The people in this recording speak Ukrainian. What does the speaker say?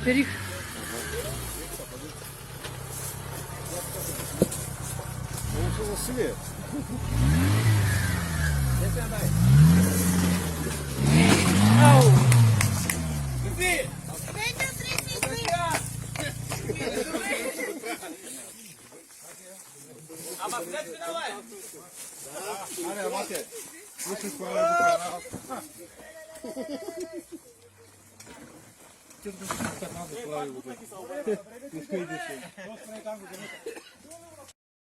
Пиріг. Ну, що за світ? Ау! Аля, мати, вийшли з пора. Ти тут 15 плавів.